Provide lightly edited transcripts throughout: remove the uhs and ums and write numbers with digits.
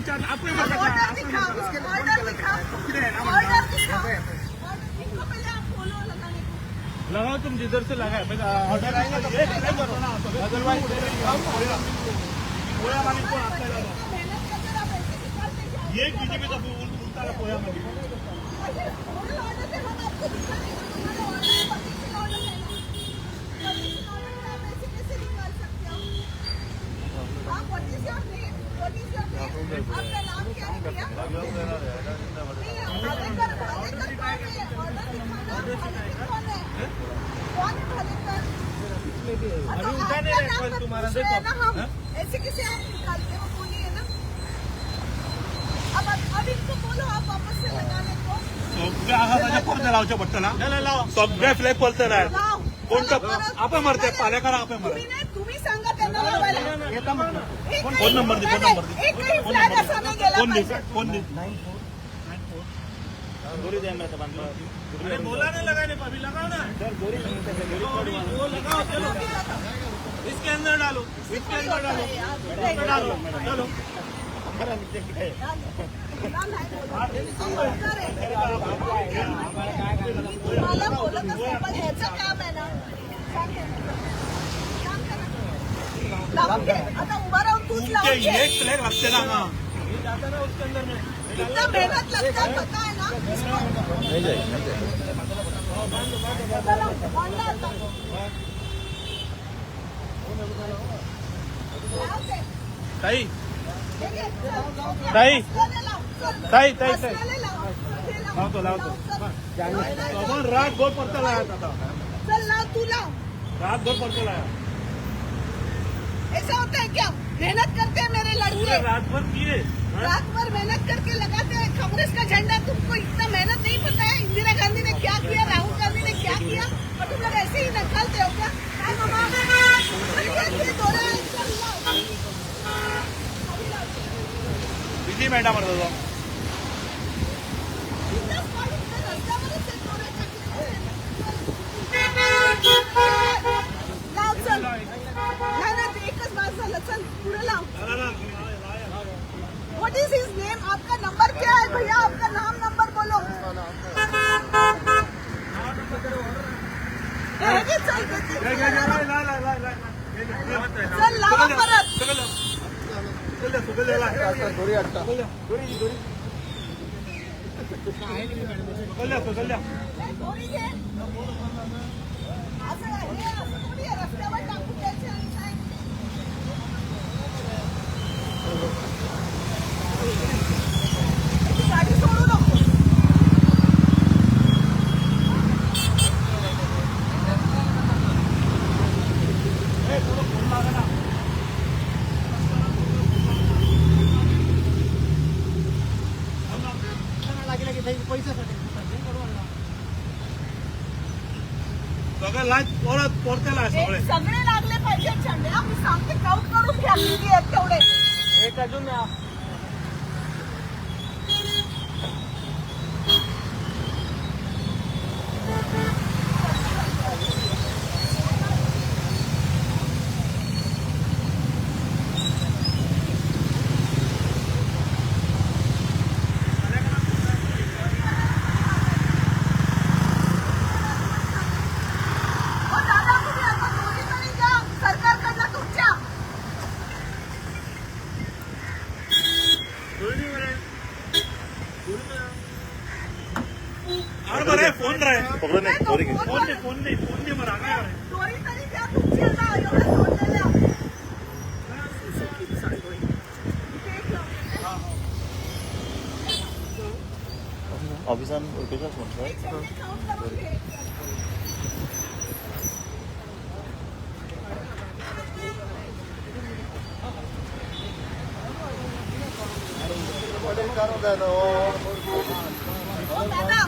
विचार आपण ऑर्डर दिखाओ, ऑर्डर दिखाओ, ऑर्डर दिखाओ। इनको पहले आप बोलो लगाने को। लगाओ तुम जिधर से लगाए ऑर्डर आएगा तो अदरवाइज पोया मालिक को आपका मेहनत करके आप ऐसे निकालते क्या? ये बीजेपी का उल्टा पोया मालिक ऑर्डर से हम आपको दिखाने को तुम्हारा ऑर्डर परमिशन ऑर्डर है ना, परमिशन ऑर्डर से आप ऐसे कैसे निकाल सकते हो? आप what is your name? What is your name? आपका नाम क्या है भैया? नहीं, भालेकर कौन है? ऑर्डर दिखाना, भालेकर कौन है? कौन है भालेकर? अभी उठा नहीं रहे कॉल तुम्हारा देखो ना हम ऐसे कैसे आप निकालते हो? बोलिए ना। अब इनको बोलो आप वापस से लगाने को। सगळ्या माझ्या पडद्या लावच्या बट्टला सगळे फ्लॅग पलते नाही कोणतं आपण मरते पालेकर आपण मरते तुम्ही सांगा त्यांना लावायला। फोन नंबर दे फोन नंबर दे एकही फ्लॅग असा नाही गेला फोन दे पाहिजे। फोन दे गोरी दे मैं तबान अरे बोला ना लगाने पर अभी लगाओ ना सर गोरी वो लगाओ चलो इसके अंदर डालो इसके अंदर डालो डालो चलो हमारा नीचे क्या है मला बोलत असेल पण ह्याचं काम आहे ना, लावून घे आता उभा राहून तूच लावून घे। एक फ्लैग रखते ना ये जाता ना उसके अंदर में कितना मेहनत लगता है पता है ना? नहीं जाएगी ताई ताई ताई ताई ताई लावतो लावतो आपण रात भर पडता लाया आता चल लाव तू लाव। रात भर पडता लाया ऐसा होता है क्या? मेहनत करते हैं मेरे पूरे लड़के, रात भर किए रात भर मेहनत करके लगाते हैं कांग्रेस का झंडा। तुमको इतना मेहनत नहीं पता है इंदिरा गांधी ने क्या किया, राहुल गांधी ने क्या किया, और तुम लोग ऐसे ही निकालते हो क्या? किती मॅडम म्हणतो लाव चल, नाही एकच बात झालं, चल पुढे लाव। What is his name? आपका नंबर क्या है भैया? आपका नाम नंबर बोलो। चल लावा परत। गोरी अट्टा गोरी घे। असं थोडी आहे, रस्त्यावर टाकून द्यायचे आणि काय? गाडी सोडू नको। सगळं लाईट परत पोरतेला सगळे सगळे लागले पाहिजे झंडे। मी सांगते काउंट करून घ्या किती आहेत तेवढे। एक अजून दादा तुम्ही आता दोन्हीकडे जा सरकारकडनं तुमच्या। बरे फोन राय पकडो नाही गोरी घे फोन दे मला काय दोन्ही तरी द्या तुमची आता एवढं सोडलेल्या। ऑफिसान ओळखीचाच म्हणतो काउंट करून घे। हो दादा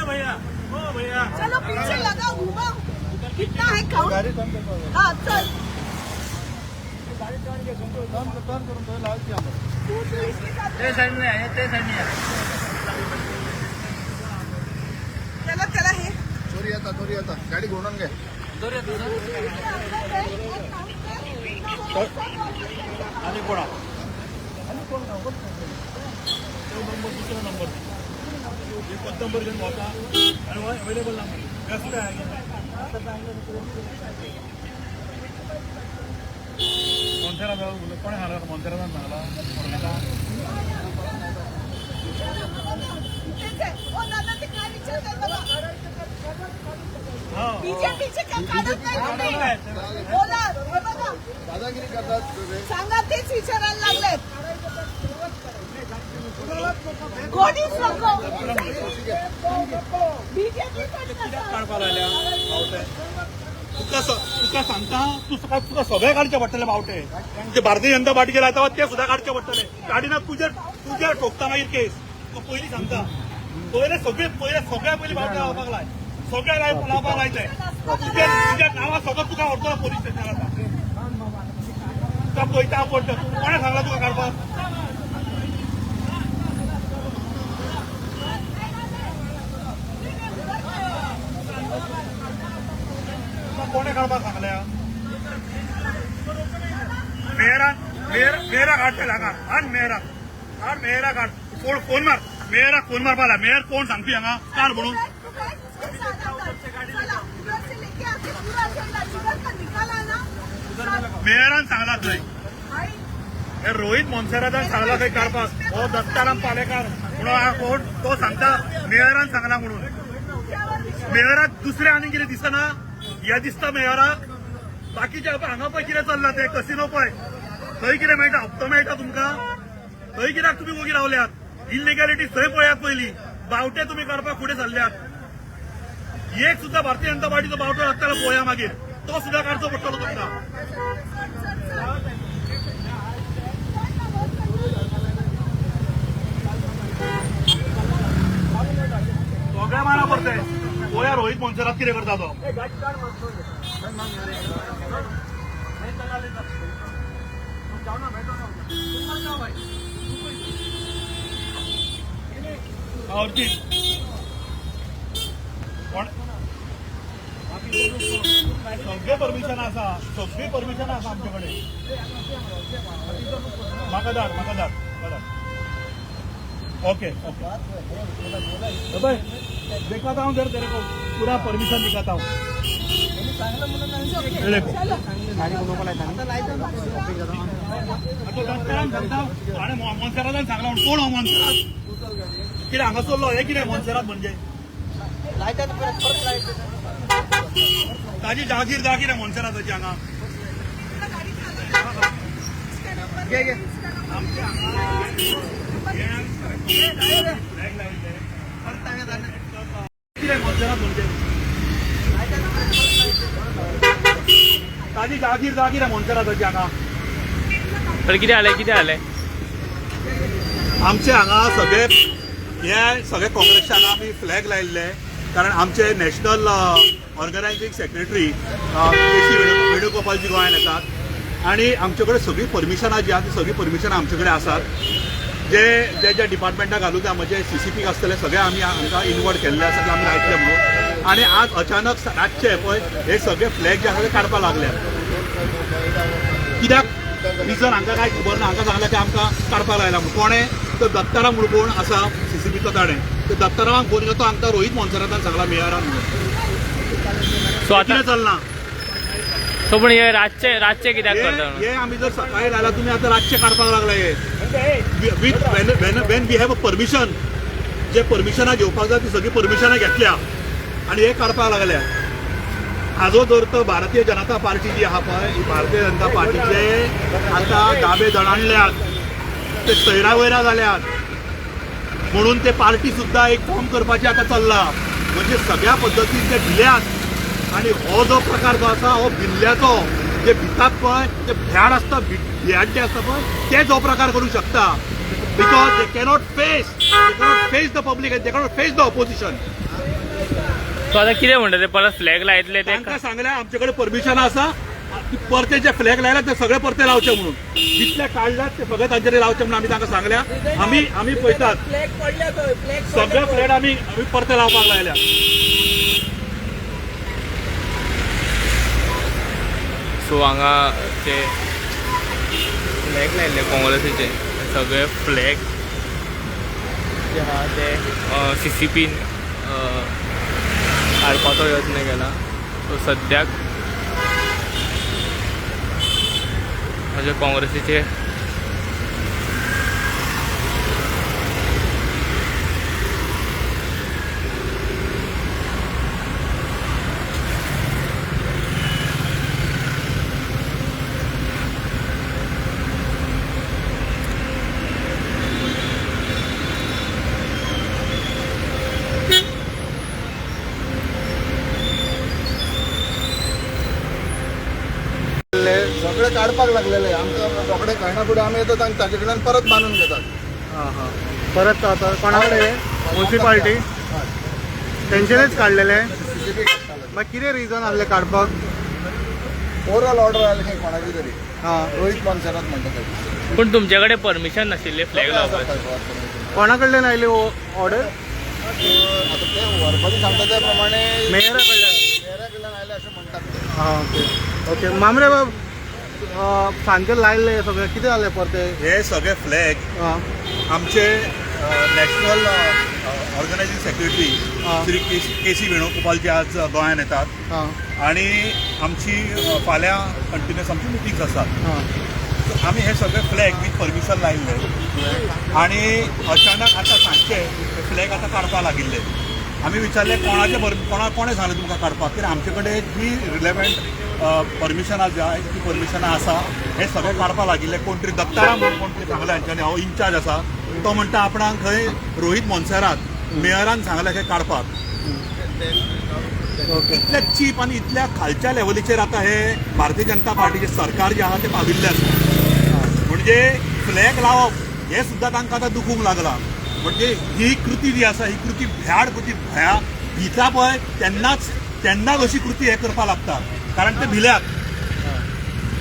भैया हो भैया चलो पीछे लगा घुमाओ। कितना है काउंट गाडी टर्न करतो हाँ चल टर्न करून तो लावायची आम्हाला तू इसके साथ ते साईडने आहे ते साईडने आहे त्याला हे तोरी आता गाडी घोडून घे आणि कोणा दुसरा नंबर एकच नंबर घेऊन होता आणि अवेलेबल नंबर कसं आहे मोंथेरा जाऊ कोणी हारला मोंथेरा चांगला बीजेपीचे काढत नाही बोला हे बघा दादागिरी करतात सांगा तेच विचारायला लागलेत कोणीच नको बीजेपी तुका सांगता तुका सगळे काढचे पडटले बावटे जे भारतीय जनता पार्टीचे लायता ते सुद्धा काढचे पडटले गाडीना तुझे ठोकता मागीर केस तो पयलीं सांगता सगळ्या पयलीं बावटे लावपाक लाय सगळ्या लावपाक लायताय तुझ्या नांवा सगळं तुका व्हरतलो पोलीस स्टेशनार तुका पळयता पडटा कोणे सांगला तुका काडपाक कोणे काढपाक सांगल्या मेयरा काढ पयला हांगा हाड मेयरा काढ फोन मार मेयराक फोन मारपा लाय मेयर कोण सांगपी हांगा काढ म्हणून मेयरान सांगला थंय हे रोहित मोन्सेरातान सांगला थंय काडपाक हो दत्ताराम पालेकार म्हणून हा कोण तो सांगता मेयरान सांगला म्हणून मेयराक दुसरे आनी कितें दिसना हे दिसता मेयराक बाकीचे हांगा पळय कितें चल्ला ते कसिनो पळय थंय कितें मेळटा हप्तो मेळटा तुमकां थंय कित्याक तुमी वोगी रावल्यात इलिगॅलिटी थंय पळयात पयलीं बावटे तुमी काडपाक फुडें सरल्यात एक सुद्धा भारतीय जनता पार्टीचो बावटो लागतालो पळया मागीर तो सुद्धा काडचो पडटलो तुमकां सगळे मारा पडते पळया रोहित मोन्सेरात कितें करता तो सगळे परमिशन आसा आमचे कडेन म्हाका धाड ओके दिखाता हूँ तेरे को पूरा परमिशन दिखाता हूँ मोन्सेरातान सांगला कोण हो मोन्सेरात कितें हांगा चल्लो हे कितें मोन्सेरात म्हणजे ताजी जागीर कितें मोन्सेराताची हांगा कितें मोन्सेरात म्हणजे ताजी जागीर मोन्सेराताची हांगा तर कितें जालें आमचे हांगा सगळे काँग्रेसचे हांगा आमी फ्लॅग लायिल्ले कारण आमचे नॅशनल ऑर्गनायझींग सेक्रेटरी केसी वेणुगोपालजी गोंयांत येतात आनी आमचे कडेन सगळी परमिशनां जी आहा ती सगळी परमिशनां आमचे कडेन आसात जे डिपार्टमेंटाक घालून म्हणजे CCP आसतले सगळे आमी हांकां इनवॉल्व केल्ले आसा ते आमी लायतले म्हणून आनी आज अचानक रातचे पळय हे सगळे फ्लॅग जे आसा ते काडपाक लागल्यात कित्याक रिजन हांकां कांय खबर ना हांकां सांगलें की आमकां काडपाक लायला म्हणून कोणें तो दत्ताराम म्हणून कोण आसा CCPचो ताणें ते दत्तारामाक फोन केलो तो हांकां रोहित मोन्सेरातान सांगला मेयरान म्हणून सो आतां चलना सो पूण हे रातचे कित्याक करता हे आमी जर सकाळी लायला तुमी आतां रातचे काडपाक लागला हे when we have a permission जे परमिशनां घेवपाक जाय ती सगळी परमिशनां घेतल्या आनी हे काडपाक लागल्या हाजो जर तर भारतीय जनता पार्टी जी आहा पळय ही भारतीय जनता पार्टीचे आतां दाबे दणाणल्यात ते सैरा वैरा जाल्यात म्हणून ते पार्टी सुद्धा एक फॉर्म करपाचे आतां चल्ला म्हणजे सगळ्या पद्दतीन ते भिल्यात आनी हो जो प्रकार जो आसा हो भिल्ल्याचो जे भितात पळय ते भ्याड आसता भियाड जे आसता पळय ते जो प्रकार करूंक शकता because they cannot face the public and they cannot face the opposition तो आता कितें म्हणटा ते परत फ्लॅग लायतले ते तांकां सांगल्या आमचे परमिशन आसा की परते जे फ्लॅग लायला ते सगळे परते लावचे म्हणून जितले काढल्यात ते सगळे तांचेर लावचे म्हणून आमी तांकां सांगल्या आमी पळयतात फ्लॅग पडले थंय फ्लॅग सगळे फ्लॅग आमी परते लावपाक लायल्या सो हांगा ते फ्लॅग लायल्ले काँग्रेसीचे सगळे फ्लॅग जे आहा ते CCPन हाडपाचो यत्न केला. सो सद्याक म्हणजे काँग्रेसीचे सगळे काढपाक लागलेले आमकां रोखडे कळना फुडें आमी येतात आनी ताचे कडल्यान परत बांदून घेतात. परत आता कोणाकडे म्युन्सिपाल्टी तेंच्यांनीच काडलेले. CCP काडटाले. मागीर कितें रिजन आहले काडपाक? ओवरऑल ऑर्डर आयली खंय कोणाची तरी हां रोहित मोन्सेरात म्हणटा थंय. पूण तुमचे कडेन परमिशन नाशिल्ले फ्लॅग लावपाक. कोणा कडल्यान आयली ऑर्डर? आता ते व्हरपाची सांगता त्या प्रमाणे मेयरा कडल्यान. मेयरा कडल्यान आयले अशें म्हणटात ते. हां ओके मामरे बाब सांजे लायले सगळे कितें जालें परते? हे सगळे फ्लॅग हां आमचे नॅशनल ऑर्गनायझिंग सेक्रेटरी हां. श्री केसी वेणुगोपाल जे आज गोंयांत येतात हां आणि आमची फाल्यां कंटिन्युअस आमची मिटिंग्स आसात. हां सो आमी हे सगळे फ्लॅग विथ परमिशन लायिल्ले आणि अचानक आतां सांजचे हे फ्लॅग आतां काडपाक लागिल्ले. आमी विचारले कोणे सांगलें तुमकां काडपाक कित्याक आमचे कडेन जी रिलेवंट परमिशनां जाय ती परमिशनां आसा हे सगळे काडपाक लागिल्ले. कोण तरी दत्ताराम म्हणून कोण तरी सांगलें हांच्यानी हांव इन्चार्ज आसा तो म्हणटा आपणाक खंय रोहित मोन्सेरात मेयरान सांगलें हें काडपाक. इतल्या चीप आनी इतल्या खालच्या लेवलीचेर आतां हे भारतीय जनता पार्टीचे सरकार जे आहा ते पाविल्ले आसा. म्हणजे फ्लॅग लावप हे सुद्दां तांकां आतां दुखूंक लागला. म्हणजे ही कृती जी आसा ही कृती भ्याड कृती भिता पळय तेन्नाच अशी कृती हे करपाक लागता. कारण ते भिल्यात.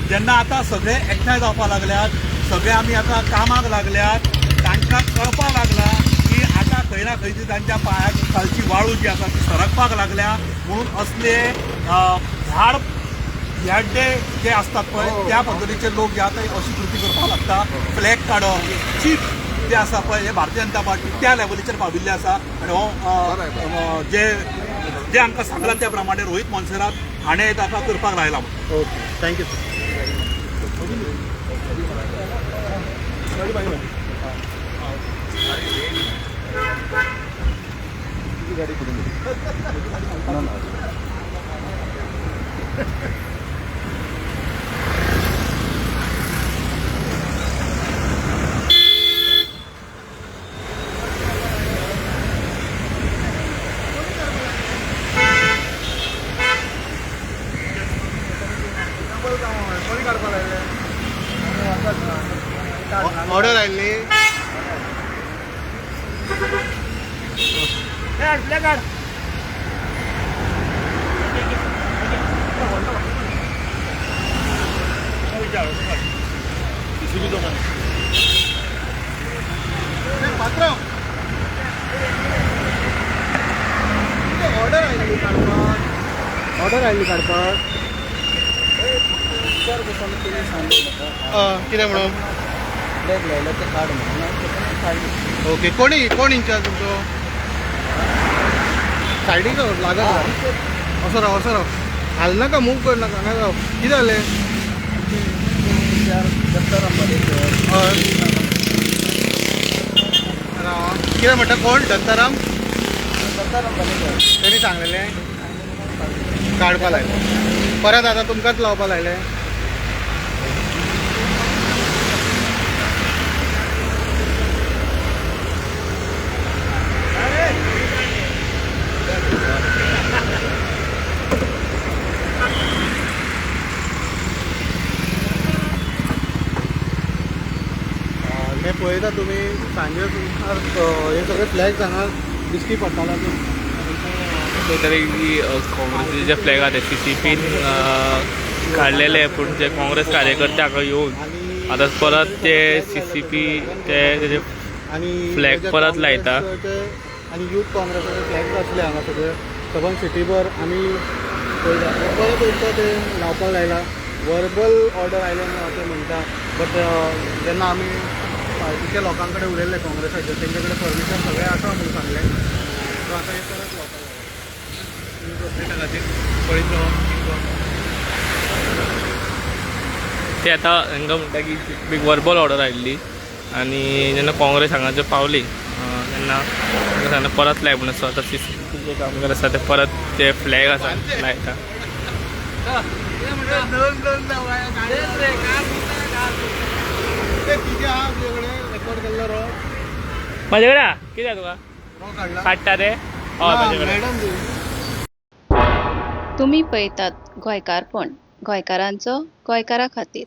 जेन्ना आतां सगळे एकठांय जावपाक लागल्यात सगळे आमी आतां कामाक लागल्यात तांकां कळपाक लागला की आतां खंय ना खंय ती तांच्या पांया खालची वाळू जी आसा ती सरकपाक लागल्या म्हणून असले ह्याड्डे जे असतात पळय त्या पद्दतीचे लोक जे आतां अशी कृती करपाक लागता. फ्लॅग काडप चीप जे आसा पळय हे भारतीय जनता पार्टी त्या लेवलीचेर पाविल्ले आसा. आनी हो जे आमकां सांगलां त्या प्रमाणे रोहित मोन्सेरात हाणें ताका करपाक लायला. Okay thank you sir. गाडी फुडें गेली. ऑर्डर आयल्ली. फ्लॅग काड. ऑर्डर आयल्ली काडपाक. ऑर्डर आयल्ली काडपाक. कितें म्हणून? फ्लॅग लायला ते काड म्हणून ओके कोण इंचार्ज तुमचो? सायडीक लागत असो राव हाल नाका मूव कर नाका हांगा राव. कितें जालें? कितें म्हणटा कोण? दत्ताराम तेणी सांगलेलें काडपा लायलें. परत आतां तुमकांच लावपा लायलें. हे पळयता तुमी सांजे हे सगळे फ्लॅग्स हांगा दिश्टी पडटाले. दाखयताले की काँग्रेसीचे जे फ्लॅग आहा ते CCPन काडलेले पण जे काँग्रेस कार्यकर्ते हाका येवन आतां परत ते CCP तेजे आणि फ्लॅग तेजे परत लायता. काँग्रेसाचे आणि यूथ काँग्रेसाचे फ्लॅग आसले हांगा सगळे सबंद सिटीभर आमी परत एकदां ते लावपाक लायला. वर्बल ऑर्डर आयले अशें म्हणटा बट जेन्ना आमी पार्टीच्या लोकां कडेन उलयल्ले काँग्रेसाचे तेंचे कडेन परमिशन सगळें आसा म्हणून सांगलें सो आतां हे परत लावपाक ते आतां तांकां म्हणटा की एक वर्बल ऑर्डर आयिल्ली आनी जेन्ना काँग्रेस हांगासर पावली तेन्ना तांकां सांगलें परत लाय म्हणून. सो आतां CCP जे कामगार आसा ते परत ते फ्लॅग आसा लायता. रेकॉर्ड केल्लो रो म्हाजे कडेन आहा. कितें तुका काडला काडटा ते? हय म्हाजे कडेन. मॅडम तुम्ही पळयतात गोंयकारपण, गोंयकारांचो गोंयकारा खातीर.